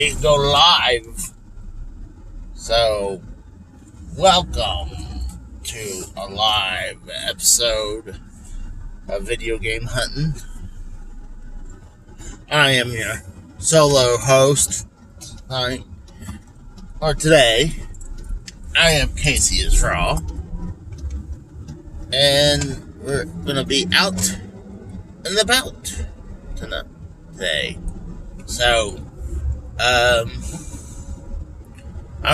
go live. So, welcome to a live episode of Video Game Hunting. I am your solo host tonight, or today. I am Casey Israel, and we're gonna be out and about today. So, I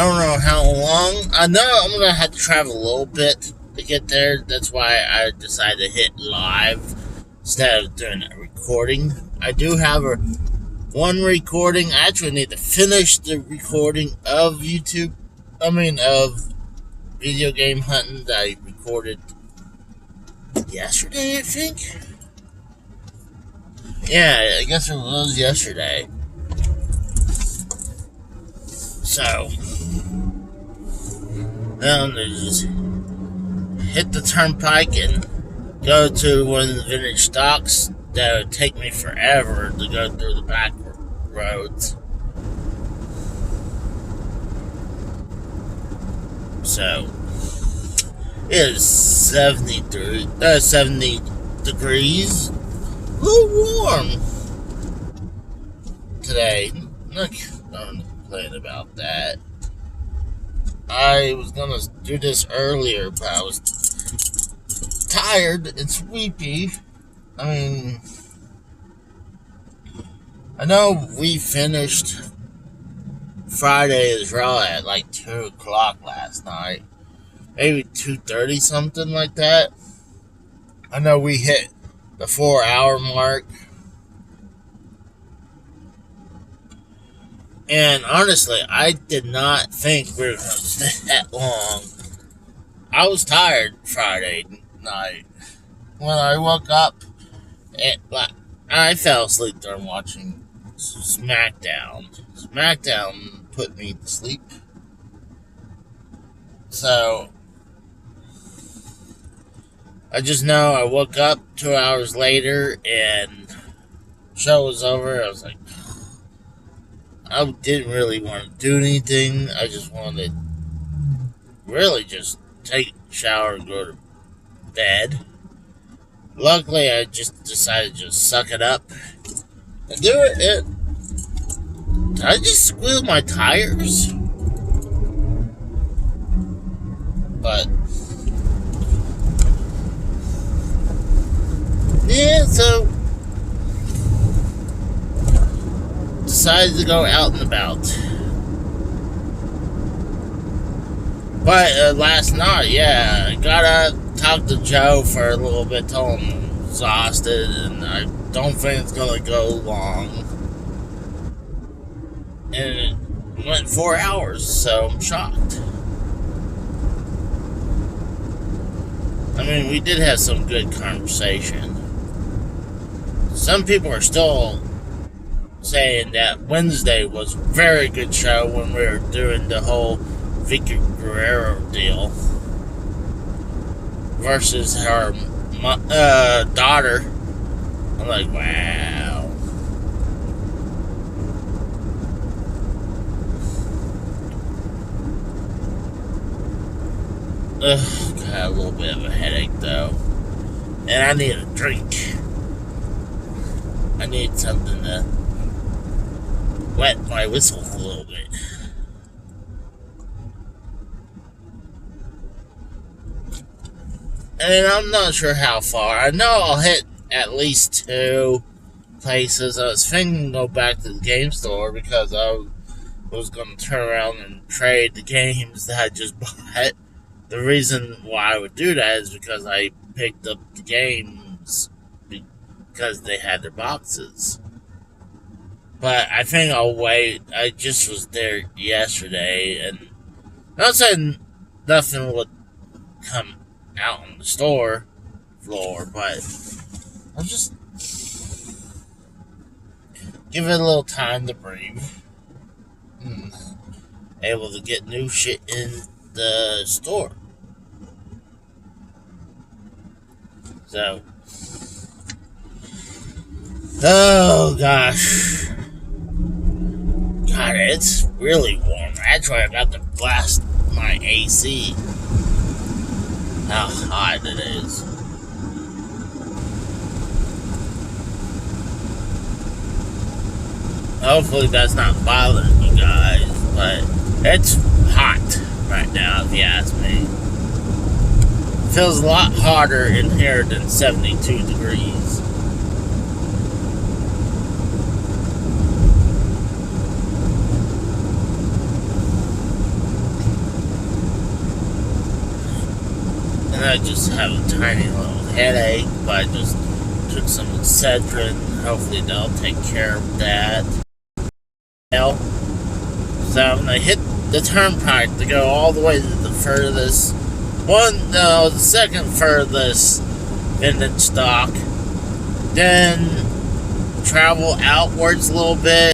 don't know how long. I know I'm going to have to travel a little bit to get there. That's why I decided to hit live instead of doing a recording. I do have one recording. I actually need to finish the recording of of Video Game Hunting that I recorded yesterday, I think. Yeah, I guess it was yesterday. So, then they just hit the turnpike and go to one of the vintage stocks. That would take me forever to go through the back roads. So, it is 70 degrees. A little warm today. Not going to complain about that. I was going to do this earlier, but I was tired and sleepy. I know we finished Friday as well at like 2 o'clock last night. Maybe 2:30, something like that. I know we hit the 4-hour mark. And honestly, I did not think we were going to stay that long. I was tired Friday night. When I woke up, I fell asleep during watching SmackDown. SmackDown put me to sleep. So, I just know I woke up 2 hours later and the show was over. I was like, I didn't really want to do anything. I just wanted to really just take a shower and go to bed. Luckily, I just decided to just suck it up and do it. Did I just squeal my tires? But yeah, so decided to go out and about. But last night, I got up, talked to Joe for a little bit, told him I'm exhausted and I don't think it's gonna go long. And it went 4 hours, so I'm shocked. We did have some good conversation. Some people are still saying that Wednesday was a very good show when we were doing the whole Vicky Guerrero deal versus her daughter. I'm like, wow. Ugh, got a little bit of a headache though. And I need a drink. I need something to wet my whistle a little bit. And I'm not sure how far. I know I'll hit at least 2 places. I was thinking to go back to the game store because I was going to turn around and trade the games that I just bought. The reason why I would do that is because I picked up the games because they had their boxes. But I think I'll wait. I just was there yesterday, and not saying nothing would come out on the store floor, but I'll just give it a little time to breathe. Able to get new shit in the store. So, oh gosh. God, it's really warm. Actually, I'm about to blast my AC. How hot it is. Hopefully that's not bothering you guys, but it's hot right now if you ask me. It feels a lot hotter in here than 72 degrees. And I just have a tiny little headache, but I just took some Excedrin. Hopefully that'll take care of that. So I'm gonna hit the turnpike to go all the way to the furthest the second furthest vintage stock. Then travel outwards a little bit.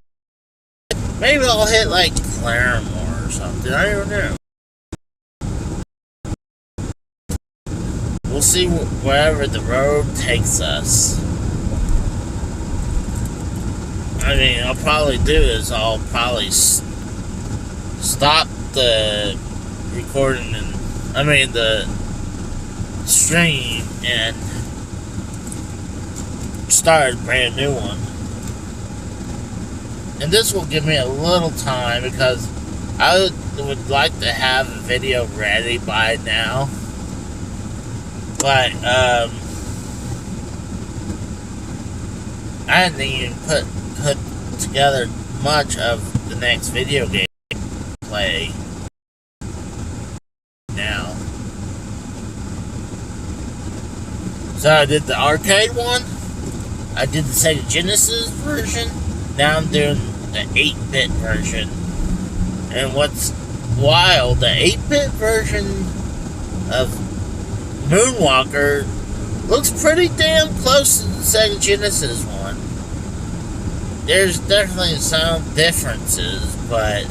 Maybe I'll hit like Claremore or something. I don't know. We'll see wherever the road takes us. I mean, I'll probably do is I'll probably stop the recording and the stream and start a brand new one. And this will give me a little time because I would like to have a video ready by now. But I didn't even put together much of the next video game play now. So I did the arcade one, I did the Sega Genesis version, now I'm doing the 8-bit version. And what's wild, the 8-bit version of Moonwalker looks pretty damn close to the Sega Genesis one. There's definitely some differences, but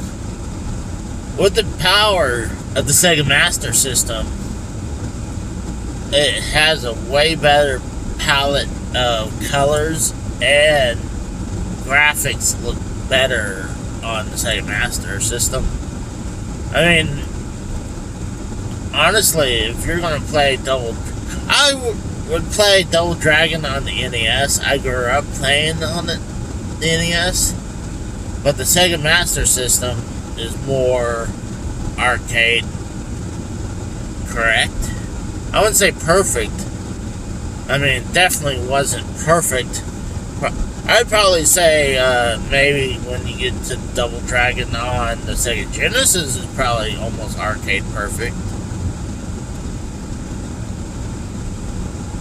with the power of the Sega Master System, it has a way better palette of colors and graphics look better on the Sega Master System. I mean, honestly, if you're gonna play I would play Double Dragon on the NES. I grew up playing on the NES, but the Sega Master System is more arcade correct. I wouldn't say perfect. I mean, it definitely wasn't perfect. I'd probably say maybe when you get to Double Dragon on the Sega Genesis is probably almost arcade perfect.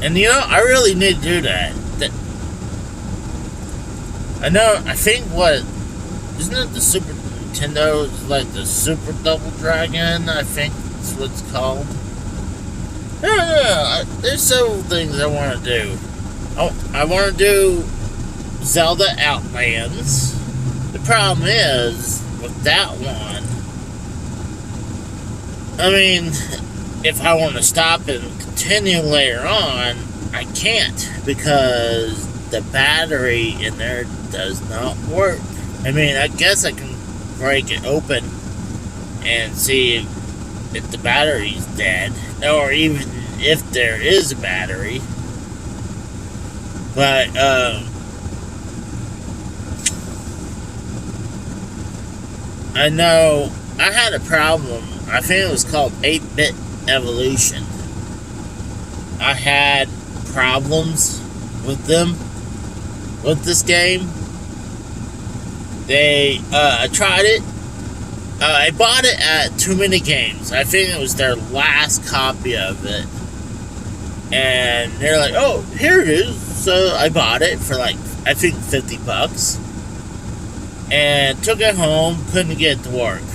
And you know, I really need to do that. I think isn't it the Super Nintendo, like the Super Double Dragon, I think that's what it's called. Yeah, there's several things I want to do. I want to do Zelda Outlands. The problem is, with that one, I mean, if I want to stop and continue later on, I can't, because the battery in there does not work. I mean, I guess I can break it open and see if the battery's dead, or even if there is a battery. But I know I had a problem. I think it was called 8-Bit Evolution. I had problems with them, with this game. I tried it. I bought it at Too Many Games. I think it was their last copy of it. And they're like, oh, here it is. So I bought it for like, I think $50. And took it home, couldn't get it to work.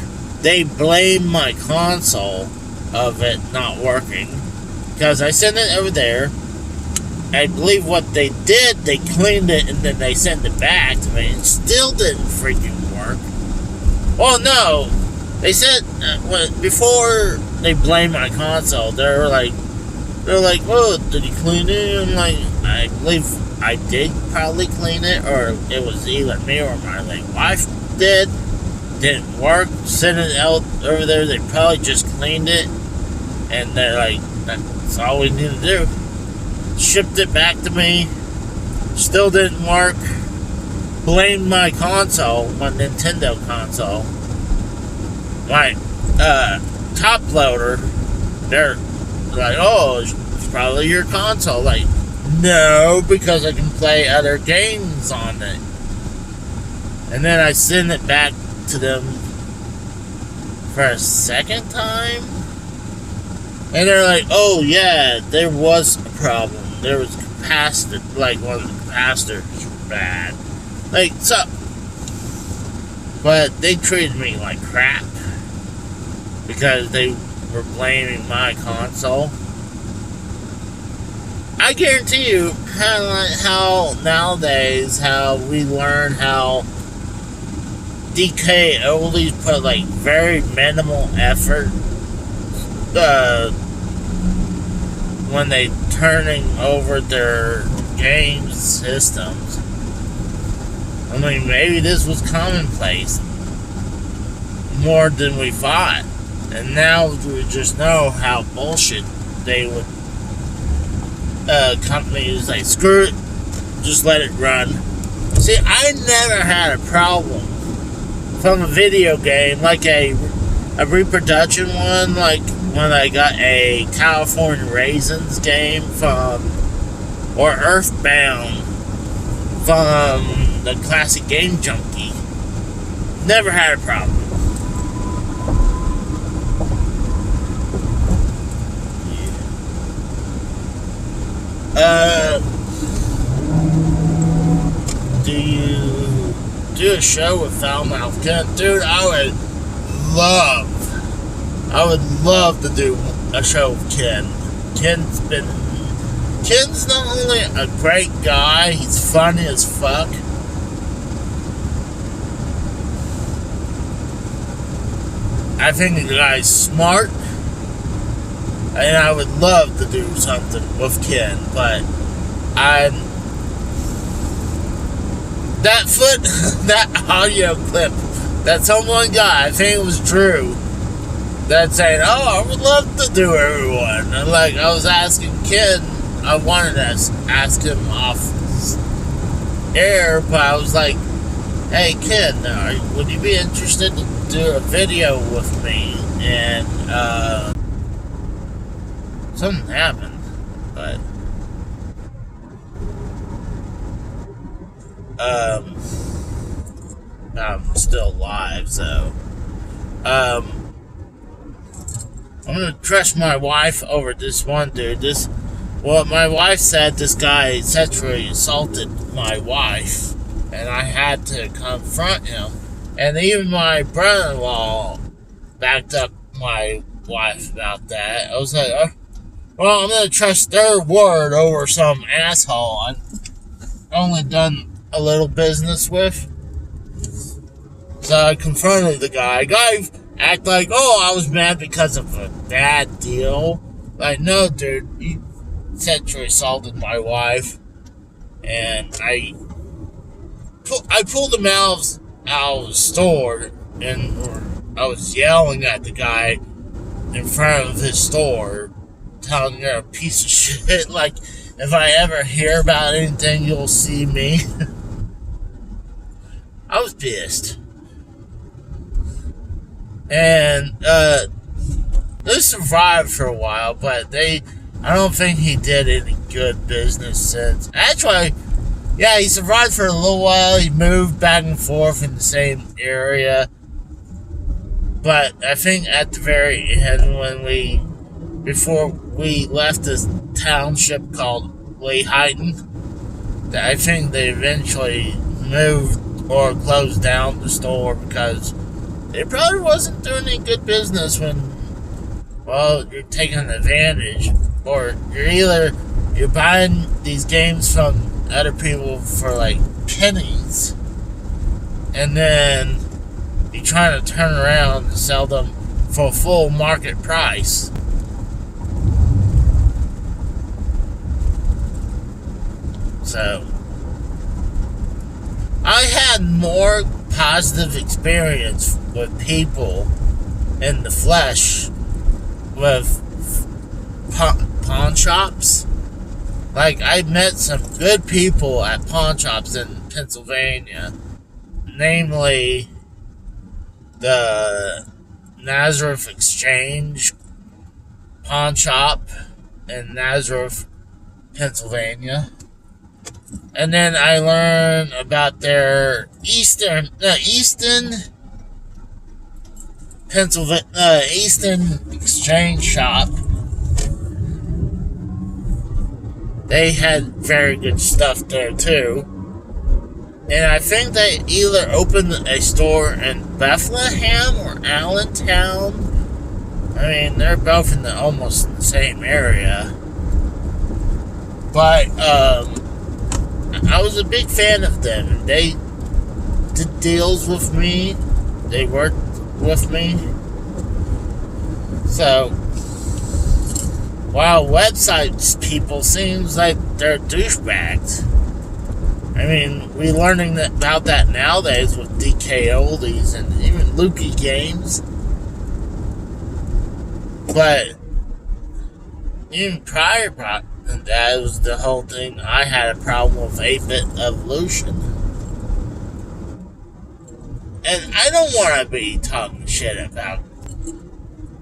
They blamed my console of it not working, because I sent it over there. I believe what they did, they cleaned it and then they sent it back to me. It still didn't freaking work. Well, no, they said before they blamed my console, they're like, "Oh, did you clean it?" I'm like, I believe I did probably clean it, or it was either me or my late wife did. didn't work. Sent it out over there. They probably just cleaned it, and they're like, "That's all we need to do." Shipped it back to me. Still didn't work. Blamed my console, my Nintendo console. My top loader. They're like, "Oh, it's probably your console." Like, no, because I can play other games on it. And then I send it back to them for a second time. And they're like, "Oh yeah, there was a problem. There was a capacitor, like one of the capacitors were bad." Like, so. But they treated me like crap. Because they were blaming my console. I guarantee you, kind of like how nowadays, how we learn how DK only put like very minimal effort when they turning over their game systems. I mean, maybe this was commonplace more than we thought, and now we just know how bullshit they would. Companies like, screw it, just let it run. See, I never had a problem from a video game, like a reproduction one, like when I got a California Raisins game or Earthbound from the Classic Game Junkie. Never had a problem. Do you do a show with Foulmouth Ken? Dude, I would love to do a show with Ken. Ken's not only a great guy, he's funny as fuck. I think the guy's smart. And I would love to do something with Ken, but that audio clip that someone got, I think it was Drew, that saying, "Oh, I would love to do everyone." And like, I was asking Ken, I wanted to ask him off air, but I was like, "Hey Ken, would you be interested to do a video with me?" And something happened, but I'm still alive, so I'm gonna trust my wife over this one dude. My wife said this guy sexually assaulted my wife, and I had to confront him. And even my brother-in-law backed up my wife about that. I was like, well, I'm gonna trust their word over some asshole I've only done a little business with. So I confronted the guy. Guy act like, "Oh, I was mad because of a bad deal." Like, no, dude, you sexually assaulted my wife, and I pulled him out of the store, and I was yelling at the guy in front of his store, telling him, "You're a piece of shit. Like, if I ever hear about anything, you'll see me." I was pissed. And they survived for a while, but I don't think he did any good business since. Actually, yeah, he survived for a little while. He moved back and forth in the same area. But I think at the very end, before we left this township called Lehighton, I think they eventually moved or closed down the store because it probably wasn't doing any good business when, well, you're taking advantage, or you're buying these games from other people for like pennies, and then you're trying to turn around and sell them for full market price. So I had more positive experience with people in the flesh with pawn shops. Like, I met some good people at pawn shops in Pennsylvania, namely the Nazareth Exchange pawn shop in Nazareth, Pennsylvania. And then I learned about their Eastern Pennsylvania Eastern Exchange shop. They had very good stuff there too. And I think they either opened a store in Bethlehem or Allentown. I mean, they're both in almost the same area. But I was a big fan of them. They did deals with me. They worked with me. So, while websites people seems like they're douchebags. I mean, we're learning about that nowadays with DK Oldies and even Lukey Games. But even prior to that was the whole thing. I had a problem with 8-Bit Evolution. And I don't want to be talking shit about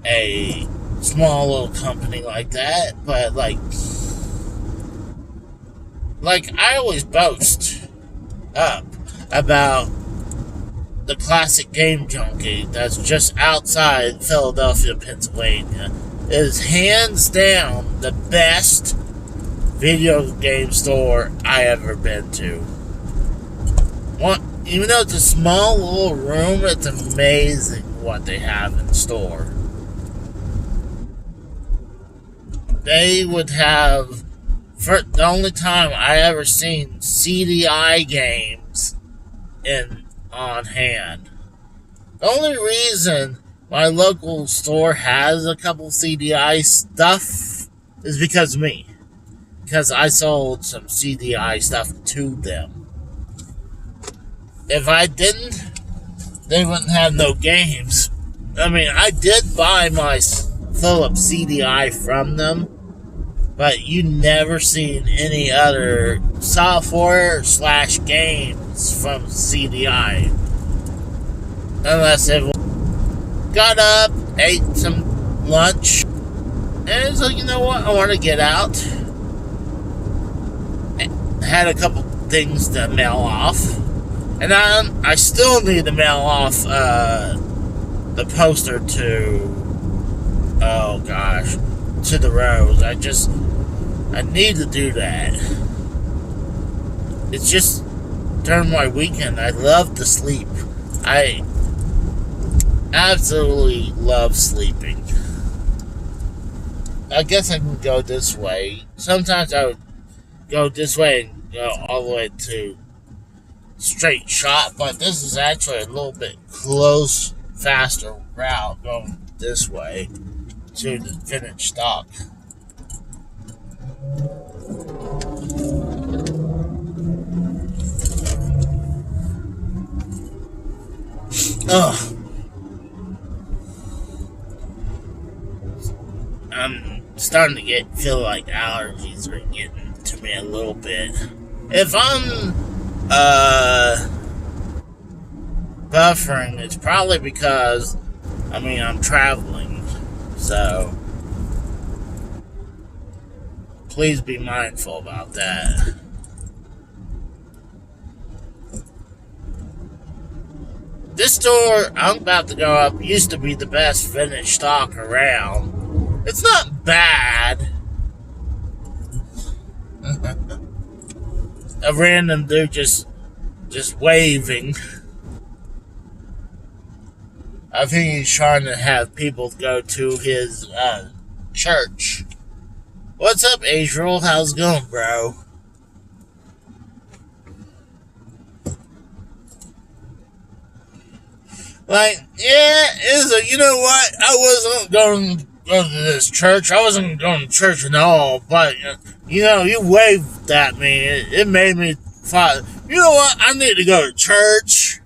a small little company like that, but like I always boast up about the Classic Game Junkie that's just outside Philadelphia, Pennsylvania. It is hands down the best video game store I ever been to. Even though it's a small little room, it's amazing what they have in store. They would have, for the only time I ever seen CDI games on hand. The only reason my local store has a couple CDI stuff is because of me. Because I sold some CDI stuff to them. If I didn't, they wouldn't have no games. I mean, I did buy my Philips CDI from them, but you never seen any other software / games from CDI. Unless it got up, ate some lunch, and it's like, you know what, I want to get out. Had a couple things to mail off. And I still need to mail off the poster to, oh gosh, to the Rose. I need to do that. It's just during my weekend, I love to sleep. I absolutely love sleeping. I guess I can go this way. Sometimes I would go this way and go all the way to straight shot, but this is actually a little bit close, faster route going this way to the finished stock. I'm starting to feel like allergies are getting to me a little bit. If I'm buffering, it's probably because I'm traveling, so please be mindful about that. This store I'm about to go up used to be the best finished stock around. It's not bad. A random dude just waving. I think he's trying to have people go to his church. What's up, Adriel? How's it going, bro? Like, yeah, you know what? I wasn't going to go to this church. I wasn't going to church at all, but, you waved at me. It made me thought, you know what? I need to go to church.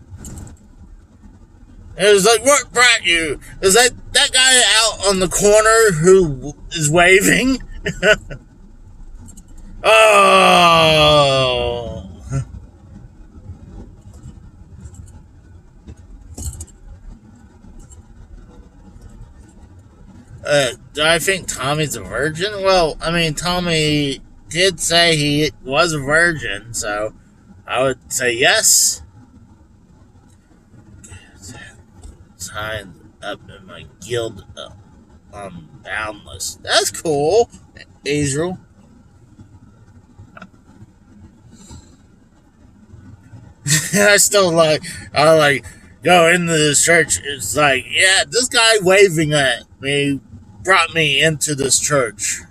And it was like, what brought you? Is that guy out on the corner who is waving? Oh. Do I think Tommy's a virgin? Well, I mean, Tommy did say he was a virgin, so I would say yes. Signed up in my guild on Boundless. That's cool, Israel. I go into this church. It's like, yeah, this guy waving at me brought me into this church.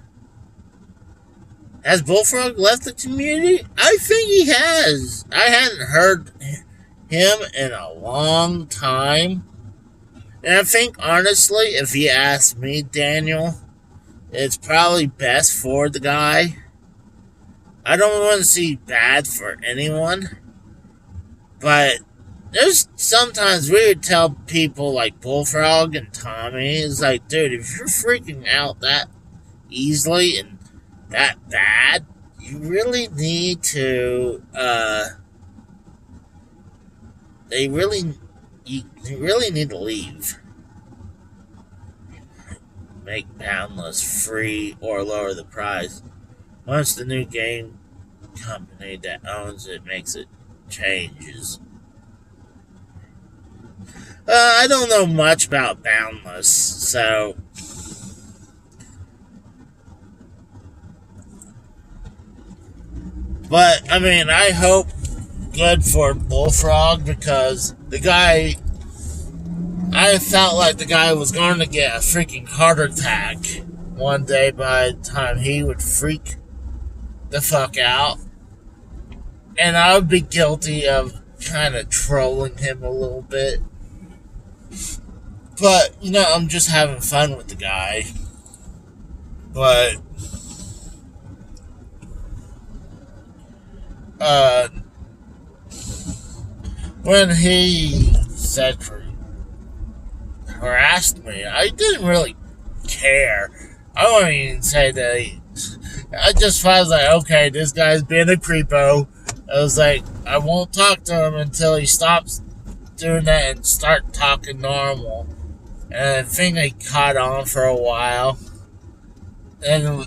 Has Bullfrog left the community? I think he has. I hadn't heard him in a long time. And I think, honestly, if you ask me, Daniel, it's probably best for the guy. I don't want to see bad for anyone. But there's sometimes we would tell people like Bullfrog and Tommy, it's like, dude, if you're freaking out that easily and that bad, you really need to, you really need to leave. Make Boundless free or lower the price. Once the new game company that owns it makes it changes. I don't know much about Boundless, so but I mean, I hope good for Bullfrog because the guy, I felt like the guy was going to get a freaking heart attack one day by the time he would freak the fuck out. And I would be guilty of kind of trolling him a little bit. But, I'm just having fun with the guy. But, when he harassed me, I didn't really care. I wouldn't even say that I just felt like, okay, this guy's being a creepo. I was like, I won't talk to him until he stops doing that and start talking normal. And I think I caught on for a while. And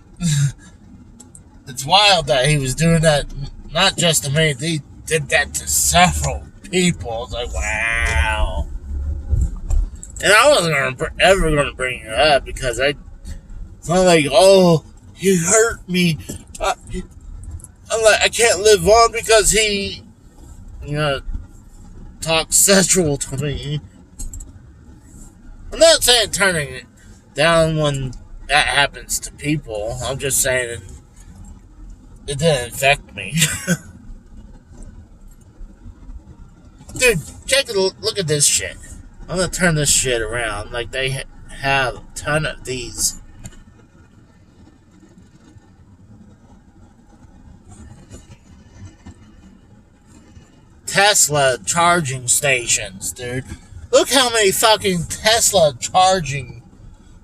it's wild that he was doing that, not just to me, he did that to several people. I was like, wow. And I wasn't ever going to bring it up because I felt like, oh, he hurt me. I'm like, I can't live on because he, talks sexual to me. I'm not saying turning it down when that happens to people. I'm just saying it didn't affect me. Dude, look at this shit. I'm gonna turn this shit around. Like, they have a ton of these. Tesla charging stations, dude. Look how many fucking Tesla charging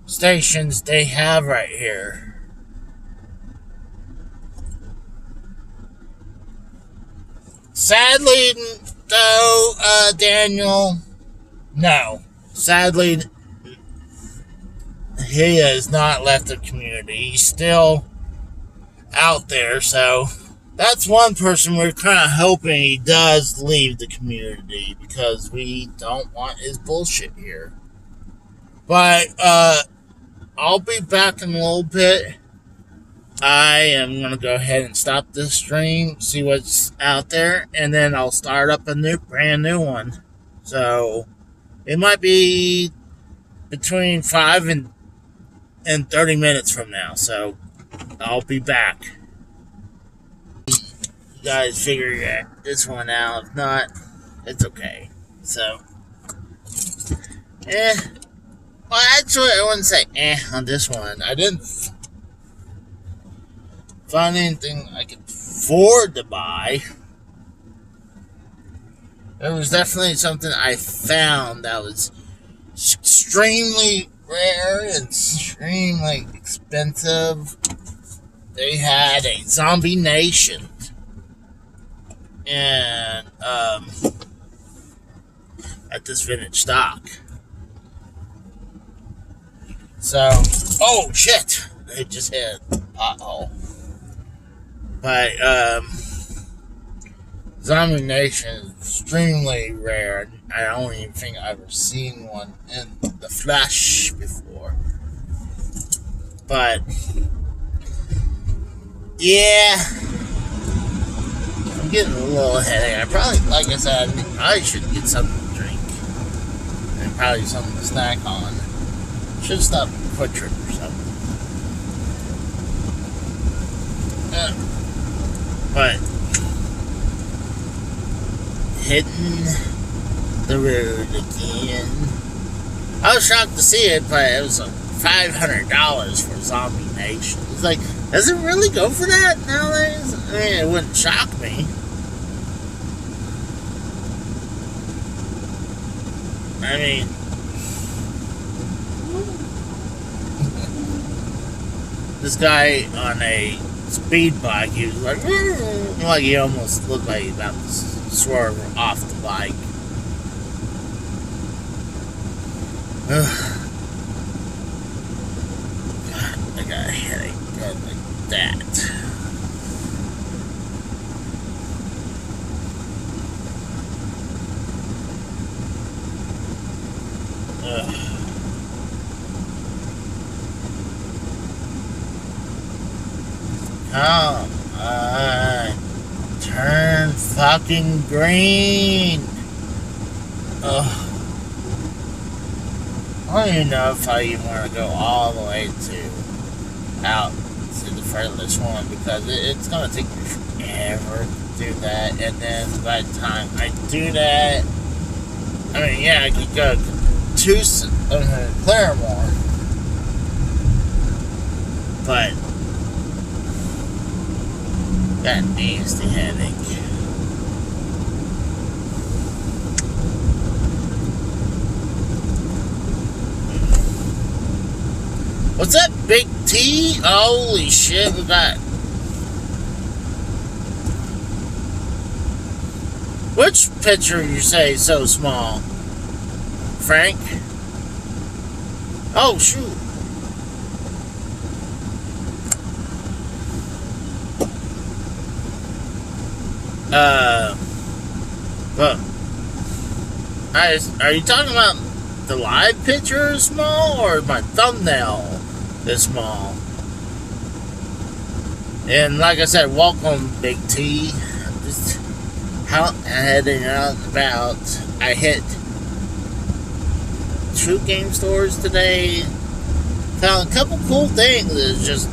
stations they have right here. Sadly, though, Daniel, no. Sadly, he has not left the community. He's still out there, so that's one person we're kind of hoping he does leave the community because we don't want his bullshit here. But, I'll be back in a little bit. I am going to go ahead and stop this stream, see what's out there, and then I'll start up a brand new one. So, it might be between 5 and 30 minutes from now, so I'll be back. You guys figure this one out. If not, it's okay. So, well, actually, I wouldn't say on this one. I didn't find anything I could afford to buy. It was definitely something I found that was extremely rare and extremely expensive. They had a Zombie Nation, and at this vintage stock. So, oh shit! It just hit a pothole. But Zombie Nation is extremely rare. I don't even think I've ever seen one in the flesh before. But yeah, I'm getting a little headache. I probably, like I said, I should get something to drink and probably something to snack on. Should stop Quick Trip or something. But hitting the road again. I was shocked to see it, but it was like $500 for Zombie Nation. It's like, does it really go for that nowadays? I mean, it wouldn't shock me. I mean, this guy on a speed bike, he was like he almost looked like he was about to swerve off the bike. God, I got a headache going like that. Come on. Turn fucking green. Ugh. I don't even know if I even want to go all the way out to the furthest one, because it's going to take me forever to do that. And then by the time I do that, I mean, yeah, I could go to Claremore. But that nasty headache. What's that, Big T? Holy shit, we got... Which picture you say is so small? Frank? Oh, shoot. But are you talking about the live picture is small, or my thumbnail is small? And like I said, welcome, Big T. Just heading out and about. I hit 2 game stores today. Found a couple cool things that just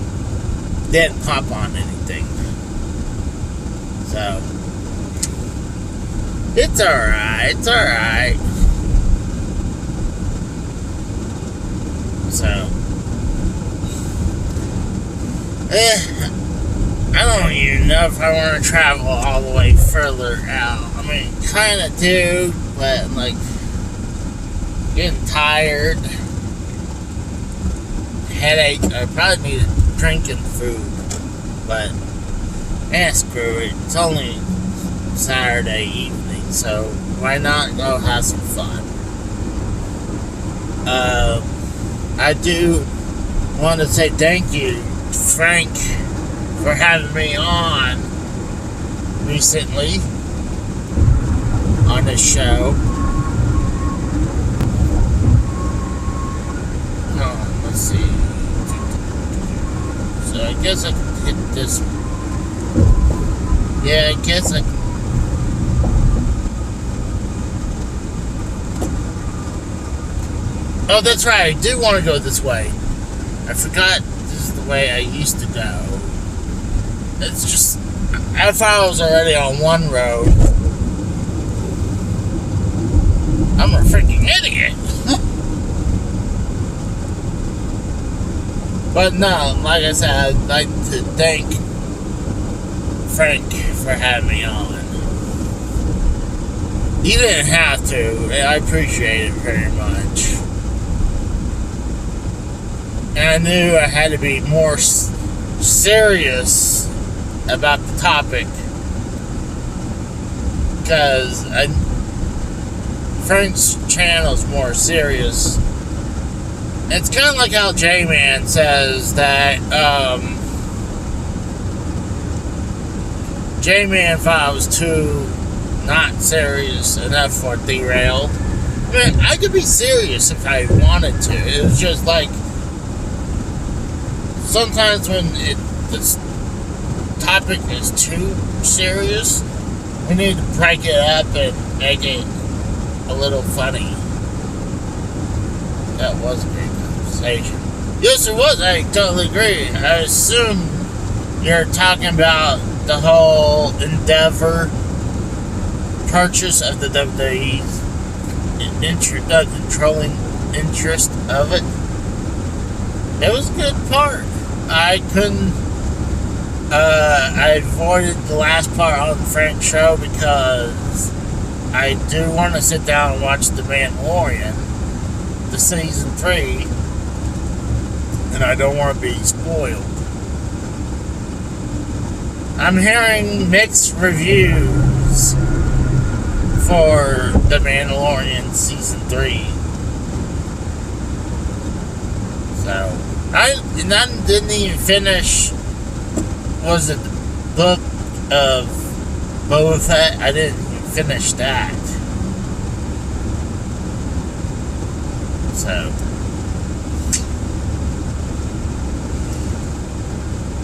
didn't pop on anything. So it's alright, it's alright. So, I don't even know if I want to travel all the way further out. I mean, kind of do, but like, getting tired, headache. I probably need drinking food, but screw it. It's only Saturday evening, so why not go have some fun? I do want to say thank you, Frank, for having me on recently on this show. Let's see. So I guess I can hit this. Yeah, I guess I can. Oh, that's right. I do want to go this way. I forgot this is the way I used to go. It's just, I thought I was already on one road. I'm a freaking idiot. But no, like I said, I'd like to thank Frank for having me on. You didn't have to. I appreciate it very much. And I knew I had to be more serious about the topic. Because Frank's channel is more serious. It's kind of like how J-Man says that J-Man thought I was too not serious enough for Derailed. I mean, I could be serious if I wanted to. It was just like sometimes when this topic is too serious, we need to break it up and make it a little funny. That was a great conversation. Yes, it was. I totally agree. I assume you're talking about the whole Endeavor purchase of the WWE's controlling interest of it. It was a good part. I avoided the last part on the Frank show because I do want to sit down and watch The Mandalorian, the season 3, and I don't want to be spoiled. I'm hearing mixed reviews for The Mandalorian season 3. So, I didn't even finish, was it the book of Boba Fett? I didn't even finish that. So,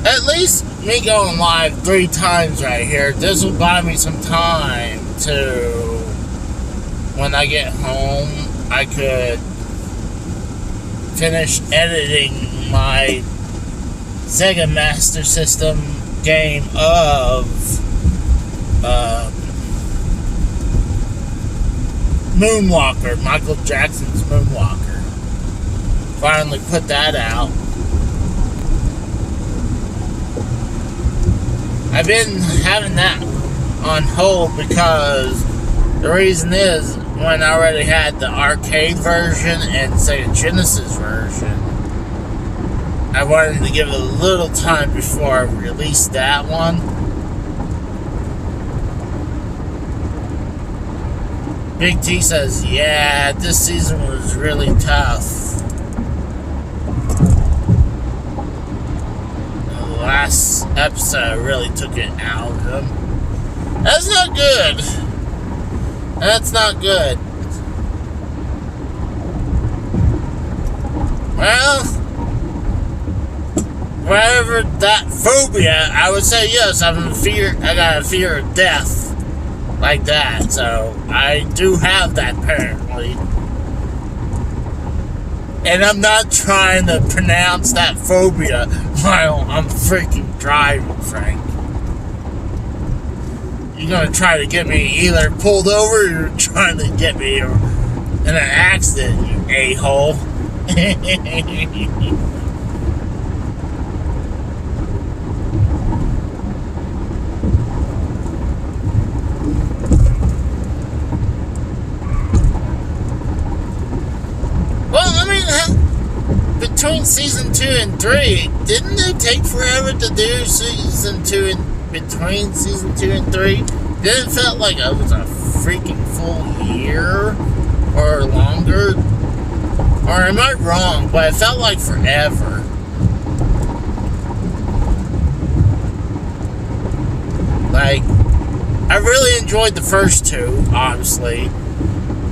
at least me going live 3 times right here, this will buy me some time to, when I get home, I could finish editing my Sega Master System game of Moonwalker, Michael Jackson's Moonwalker. Finally put that out. I've been having that on hold because the reason is when I already had the arcade version and Sega Genesis version, I wanted to give it a little time before I released that one. Big T says, yeah, this season was really tough. The last episode really took it out of him. That's not good. That's not good. Well, whatever that phobia, I would say yes. I got a fear of death like that. So I do have that apparently. And I'm not trying to pronounce that phobia while I'm freaking driving, Frank. You're gonna try to get me either pulled over or you're trying to get me in an accident, you a-hole. Well, I mean, between season 2 and 3, didn't it take forever to do season 2 and between season 2 and 3? Didn't it feel like it was a freaking full year or longer? Or am I wrong? But it felt like forever. Like, I really enjoyed the first 2, obviously.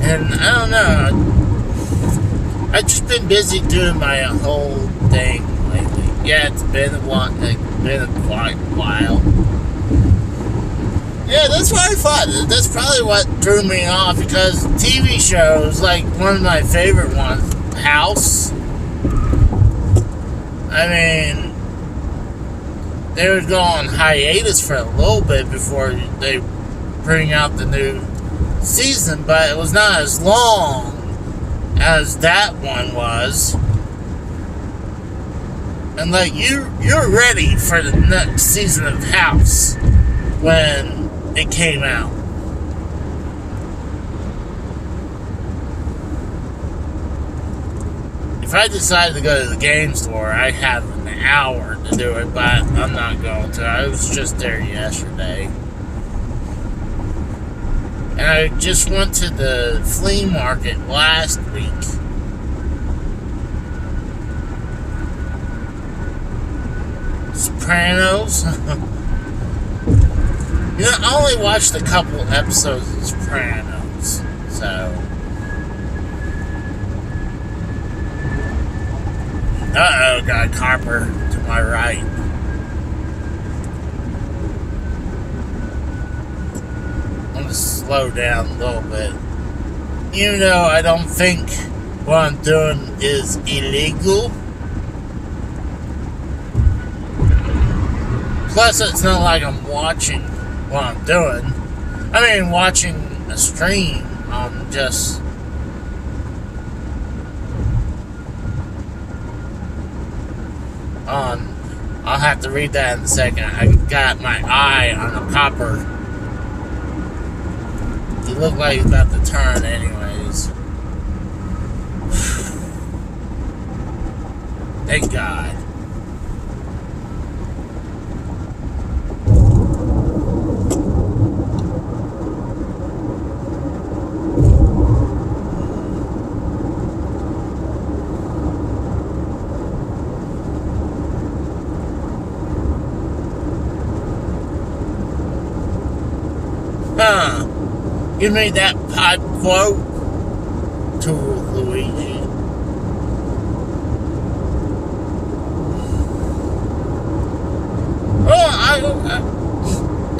And I don't know. I've just been busy doing my whole thing lately. Yeah, it's been a while. Yeah, that's what I thought. That's probably what threw me off, because TV shows, like one of my favorite ones, House. I mean, they would go on hiatus for a little bit before they bring out the new season, but it was not as long as that one was. And like you're ready for the next season of House when it came out. if I decide to go to the game store, I have an hour to do it, but I'm not going to. I was just there yesterday. And I just went to the flea market last week. Sopranos. You know, I only watched a couple episodes of Sopranos, so. Uh-oh, got a copper to my right. I'm gonna slow down a little bit. Even though I don't think what I'm doing is illegal. Plus, it's not like I'm watching what I'm doing. I mean, watching a stream. I'm just... I'll have to read that in a second. I got my eye on a copper. He looked like he's about to turn anyways. Thank God. You made that pipe quote to Luigi. Well,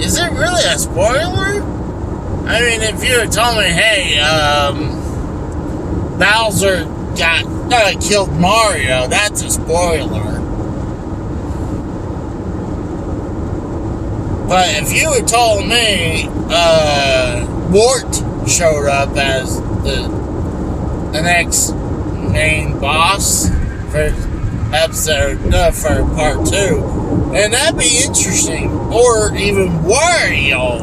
is it really a spoiler? I mean, if you had told me, hey, Bowser killed Mario, that's a spoiler. But if you had told me, Wart showed up as the next main boss for for part 2, and that'd be interesting. Or even Wario.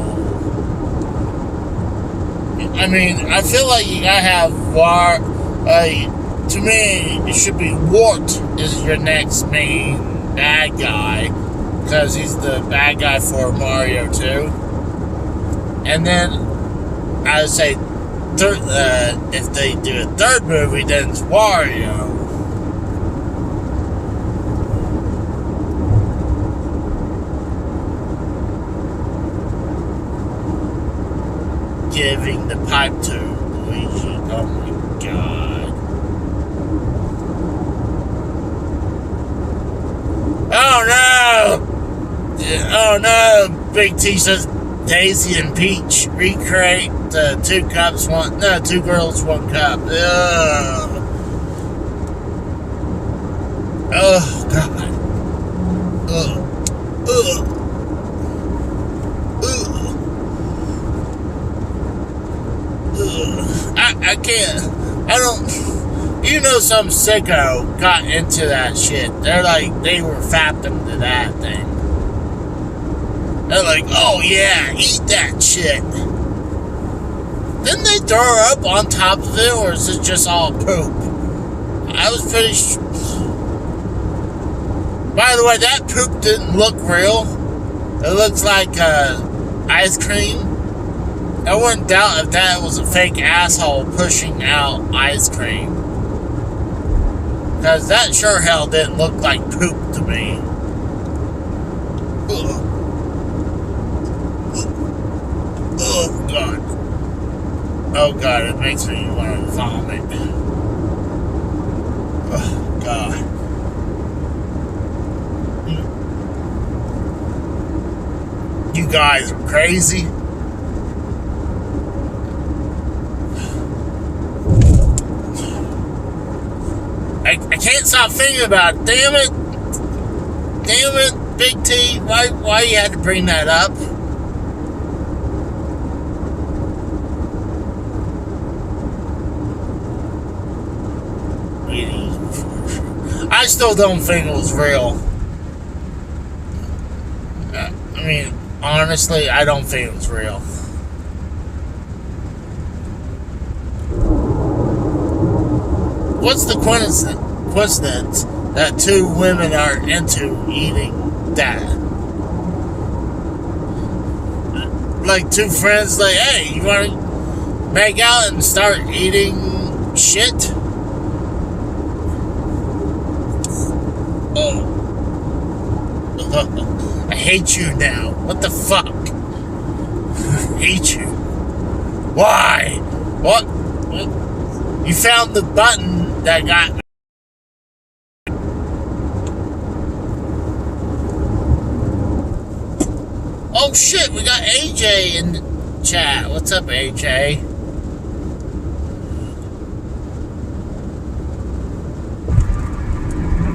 I mean, I feel like you gotta have to me, it should be Wart is your next main bad guy, because he's the bad guy for Mario 2. And then I would say, if they do a third movie, then it's Wario. Giving the pipe to Luigi. Oh my God. Oh no! Oh no! Big T says, Daisy and Peach recreate the 2 girls, 1 cup. Ugh. Oh, God. Ugh. Ugh. Ugh. I can't. I don't. You know, some sicko got into that shit. They're like, they were fapped him to that thing. They're like, oh yeah, eat that shit. Didn't they throw her up on top of it, or is it just all poop? I was pretty sure. By the way, that poop didn't look real. It looks like ice cream. I wouldn't doubt if that was a fake asshole pushing out ice cream. Because that sure hell didn't look like poop to me. Ugh. Oh, God. Oh, God, it makes me want to vomit. Oh, God. You guys are crazy. I can't stop thinking about it. Damn it. Damn it, Big T. Why you had to bring that up? I still don't think it was real. I mean, honestly, I don't think it was real. What's the quintessence? coincidence that two women are into eating that. Like two friends, like, hey, you want to make out and start eating shit? Oh. I hate you now. What the fuck? I hate you. Why? What? You found the button that got me. Oh shit, we got AJ in the chat. What's up, AJ?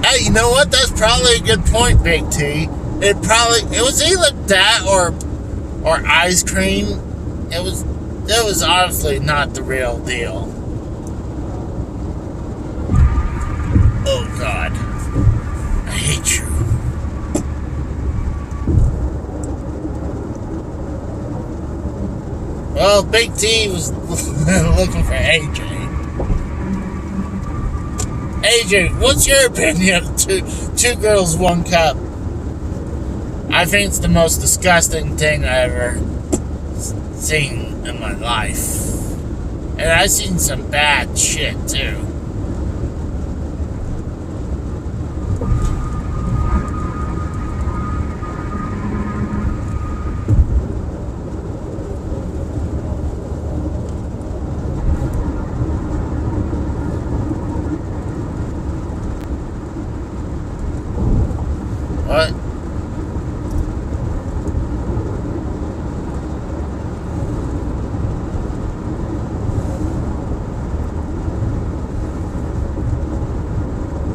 Hey, you know what? That's probably a good point, Big T. It was either that or ice cream. It was honestly not the real deal. Oh God, I hate you. Well, Big T was looking for AJ. AJ, what's your opinion of two girls, one cup? I think it's the most disgusting thing I ever seen in my life. And I've seen some bad shit too. What?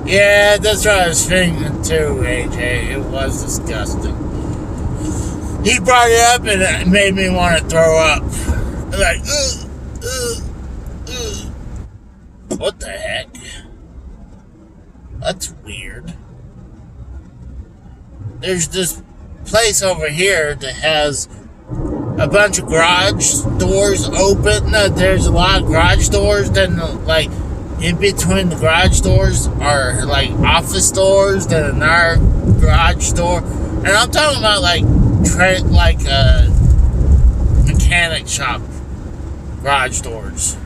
Yeah, that's what I was thinking too, AJ. It was disgusting. He brought it up and it made me want to throw up. Like, what the heck? That's weird. There's this place over here that has a bunch of garage doors open. There's a lot of garage doors. Then, like, in between the garage doors are, like, office doors. Then another garage door. And I'm talking about, like mechanic shop garage doors.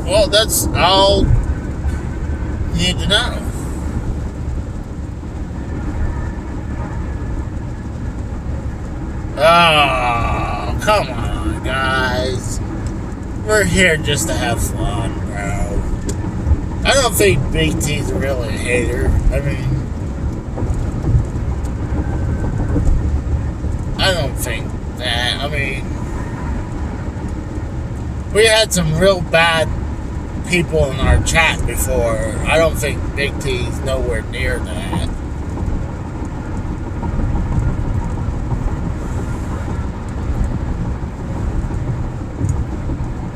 Well, that's all you need to know. Oh, come on, guys. We're here just to have fun, bro. I don't think Big T's really a hater. I mean, I don't think that. I mean, we had some real bad people in our chat before. I don't think Big T's nowhere near that.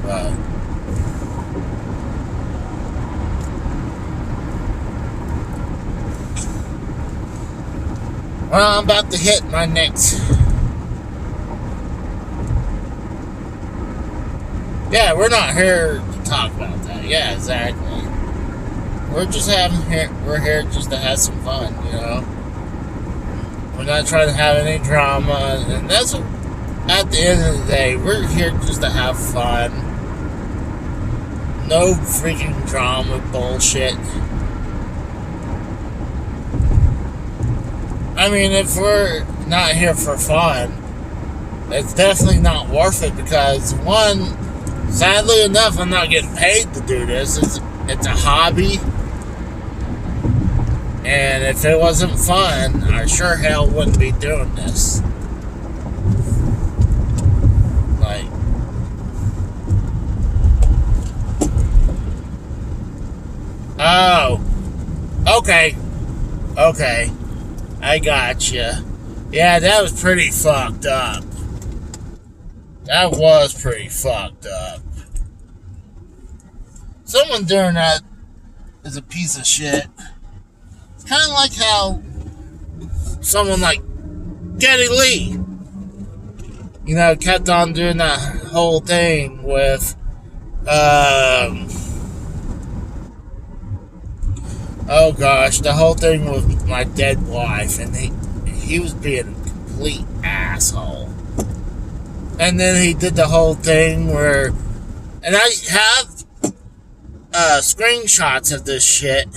But well, I'm about to hit my next. Yeah, we're not here to talk about that. Yeah, exactly. We're here just to have some fun, you know. We're not trying to have any drama, and that's what, at the end of the day, we're here just to have fun. No freaking drama bullshit. I mean, if we're not here for fun, it's definitely not worth it because, one, sadly enough, I'm not getting paid to do this. It's a hobby. And if it wasn't fun, I sure hell wouldn't be doing this. Like, Oh, okay, okay, I gotcha. Yeah, that was pretty fucked up. That was pretty fucked up. Someone doing that is a piece of shit. It's kind of like how someone like Geddy Lee, kept on doing that whole thing with, oh gosh, the whole thing with my dead wife, and he was being a complete asshole. And then he did the whole thing where, and I have screenshots of this shit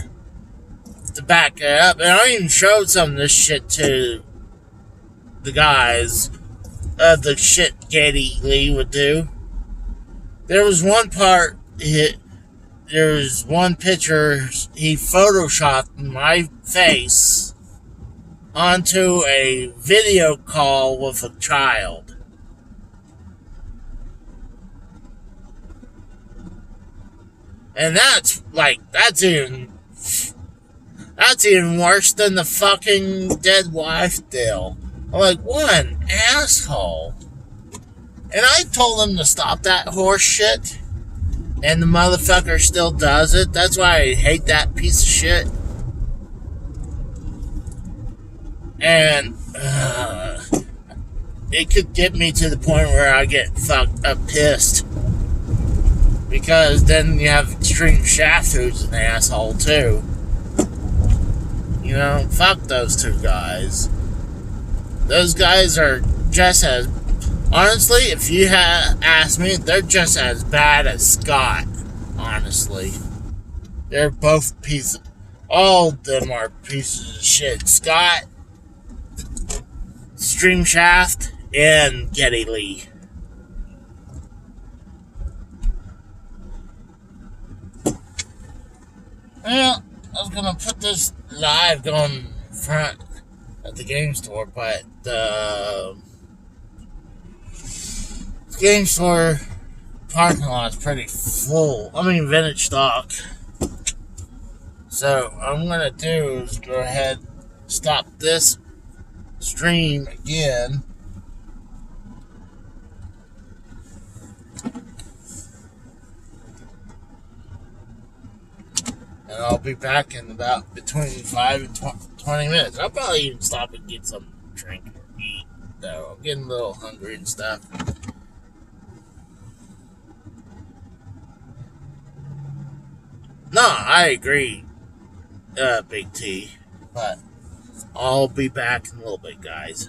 to back it up, and I even showed some of this shit to the guys of the shit Geddy Lee would do. There was one part, there was one picture he photoshopped my face onto a video call with a child. And that's even worse than the fucking dead wife deal. I'm like, what an asshole. And I told him to stop that horse shit, and the motherfucker still does it. That's why I hate that piece of shit. And it could get me to the point where I get fucked up pissed. Because then you have Extreme Shaft, who's an asshole too. Fuck those two guys. Those guys are just as... Honestly, if you ask me, they're just as bad as Scott. Honestly. They're both pieces... All of them are pieces of shit. Scott, Extreme Shaft, and Geddy Lee. Well, I was gonna put this live going in front at the game store, but the game store parking lot is pretty full. I mean, vintage stock. So, what I'm gonna do is go ahead and stop this stream again. And I'll be back in about between 5 and 20 minutes. I'll probably even stop and get some drink or eat, though. I'm getting a little hungry and stuff. No, I agree, Big T. But I'll be back in a little bit, guys.